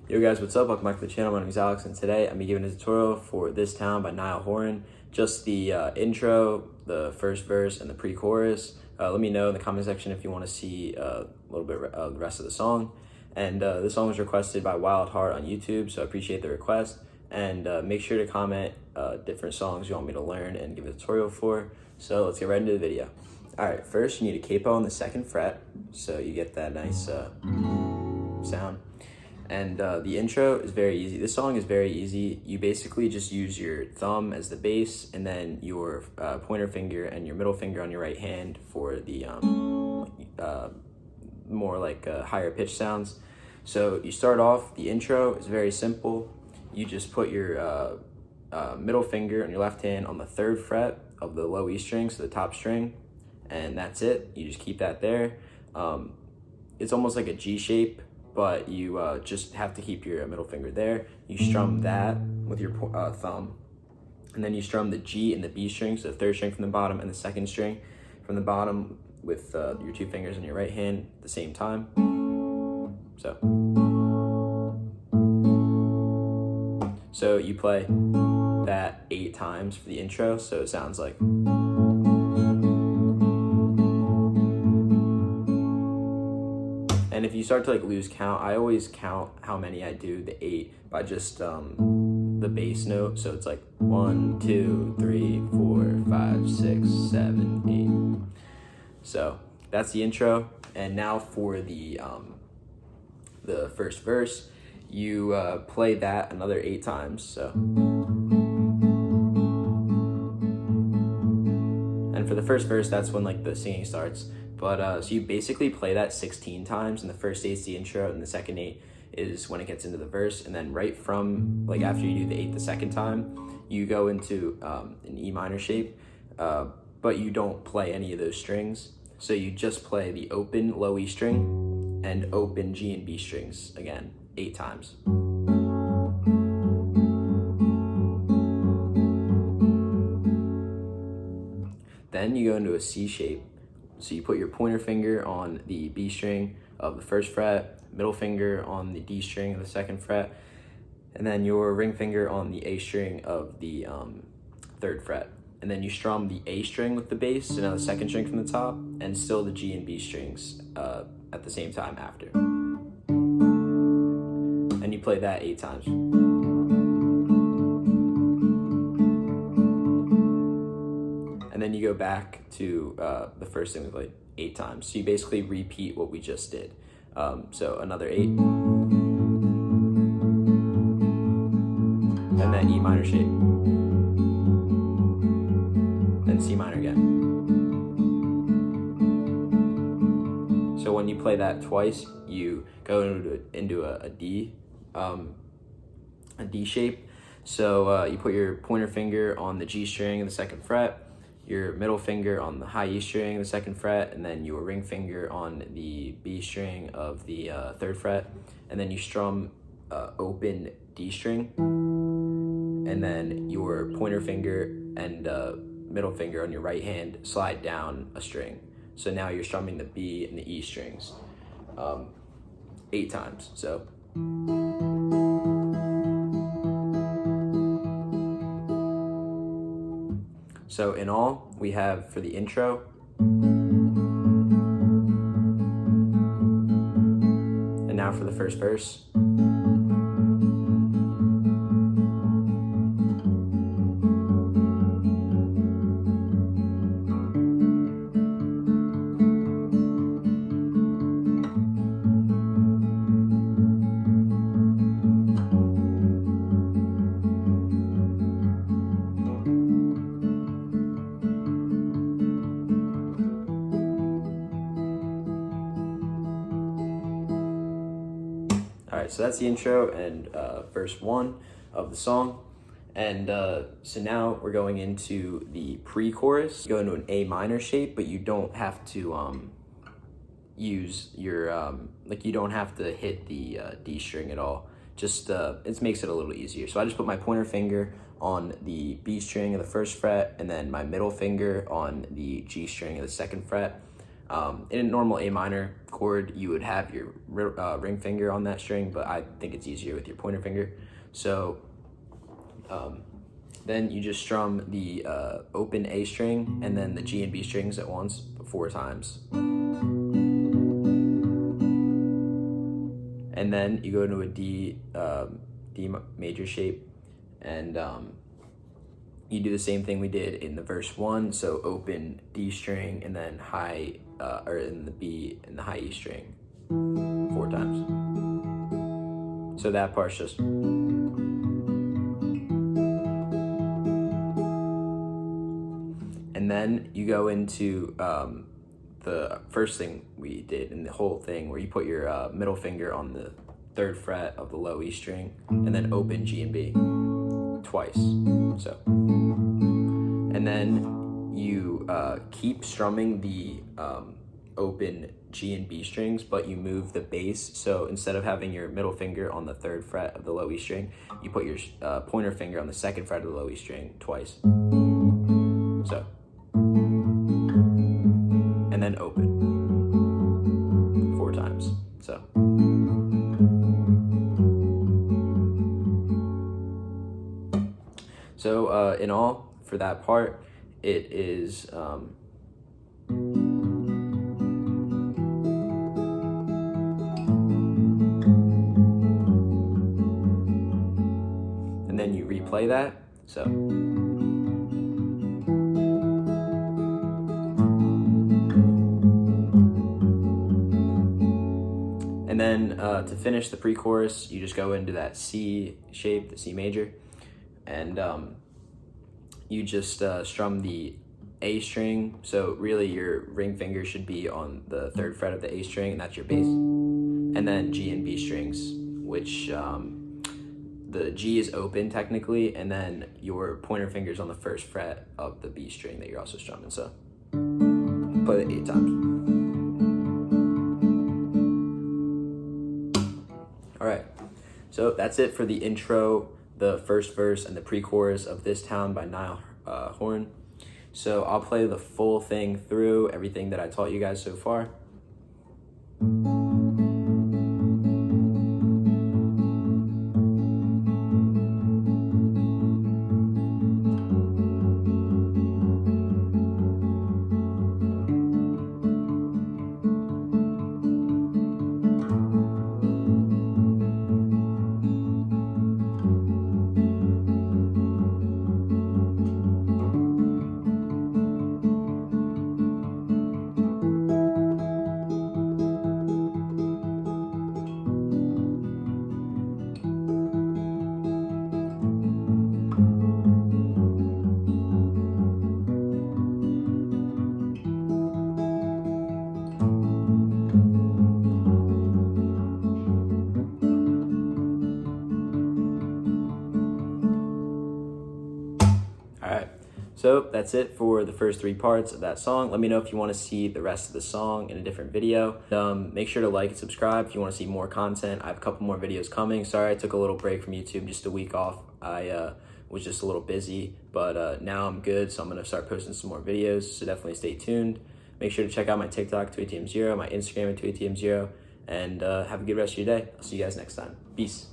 Yo guys, what's up? Welcome back to the channel. My name is Alex, and today I'm giving a tutorial for This Town by Niall Horan. Just the intro, the first verse, and the pre-chorus. Let me know in the comment section if you want to see a little bit of the rest of the song. And this song was requested by Wild Heart on YouTube, so I appreciate the request. And make sure to comment different songs you want me to learn and give a tutorial for. So let's get right into the video. Alright, first you need a capo on the 2nd fret, so you get that nice sound. And the intro is very easy. This song is very easy. You basically just use your thumb as the bass, and then your pointer finger and your middle finger on your right hand for the more like higher pitch sounds. So you start off, the intro is very simple. You just put your middle finger on your left hand on the 3rd fret of the low E string, so the top string, and that's it. You just keep that there. It's almost like a G shape, but you just have to keep your middle finger there. You strum that with your thumb, and then you strum the G and the B strings, so the 3rd string from the bottom and the 2nd string from the bottom with your 2 fingers on your right hand at the same time. So you play that 8 times for the intro, so it sounds like. And if you start to lose count, I always count how many I do, the 8, by just the bass note. So it's like 1, 2, 3, 4, 5, 6, 7, 8. So that's the intro. And now for the first verse, you play that another 8 times. So. And for the first verse, that's when the singing starts. But so you basically play that 16 times, and the first 8's the intro, and the second 8 is when it gets into the verse. And then right from after you do the 8 the second time, you go into an E minor shape, but you don't play any of those strings. So you just play the open low E string and open G and B strings again 8 times. Then you go into a C shape. So you put your pointer finger on the B string of the 1st fret, middle finger on the D string of the 2nd fret, and then your ring finger on the A string of the 3rd fret. And then you strum the A string with the bass, so now the 2nd string from the top, and still the G and B strings at the same time after. And you play that 8 times. And then you go back to the first thing we played 8 times. So you basically repeat what we just did. So another 8. And then E minor shape. Then C minor again. So when you play that twice, you go into a D shape. So you put your pointer finger on the G string of the 2nd fret, your middle finger on the high E string of the 2nd fret, and then your ring finger on the B string of the 3rd fret, and then you strum open D string, and then your pointer finger and middle finger on your right hand slide down a string. So now you're strumming the B and the E strings 8 times. So in all, we have for the intro, and now for the first verse. Alright, so that's the intro and verse 1 of the song. And so now we're going into the pre-chorus. You go into an A minor shape, but you don't have to use your, you don't have to hit the D string at all. Just, it makes it a little easier. So I just put my pointer finger on the B string of the 1st fret, and then my middle finger on the G string of the 2nd fret. In a normal A minor chord, you would have your ring finger on that string, but I think it's easier with your pointer finger. So then you just strum the open A string and then the G and B strings at once 4 times. And then you go into a D major shape, and you do the same thing we did in the verse 1. So open D string and then high, or in the B and the high E string 4 times. So that part's just. And then you go into the first thing we did in the whole thing, where you put your middle finger on the 3rd fret of the low E string and then open G and B twice. So, and then you keep strumming the open G and B strings, but you move the bass. So instead of having your middle finger on the 3rd fret of the low E string, you put your pointer finger on the 2nd fret of the low E string twice. So, and then open 4 times. So. So in all, for that part, it is and then you replay that. So. And then to finish the pre-chorus, you just go into that C shape, the C major, and you just strum the A string. So really your ring finger should be on the 3rd fret of the A string, and that's your bass. And then G and B strings, which the G is open technically, and then your pointer finger's on the 1st fret of the B string that you're also strumming. So play it 8 times. All right, so that's it for the intro, the first verse, and the pre-chorus of This Town by Niall Horan. So I'll play the full thing through, everything that I taught you guys so far. So that's it for the first 3 parts of that song. Let me know if you want to see the rest of the song in a different video. Make sure to like and subscribe if you want to see more content. I have a couple more videos coming. Sorry I took a little break from YouTube, just a week off. I was just a little busy, but now I'm good, so I'm going to start posting some more videos, so definitely stay tuned. Make sure to check out my TikTok, 2ATM0, my Instagram at 2ATM0, and have a good rest of your day. I'll see you guys next time. Peace.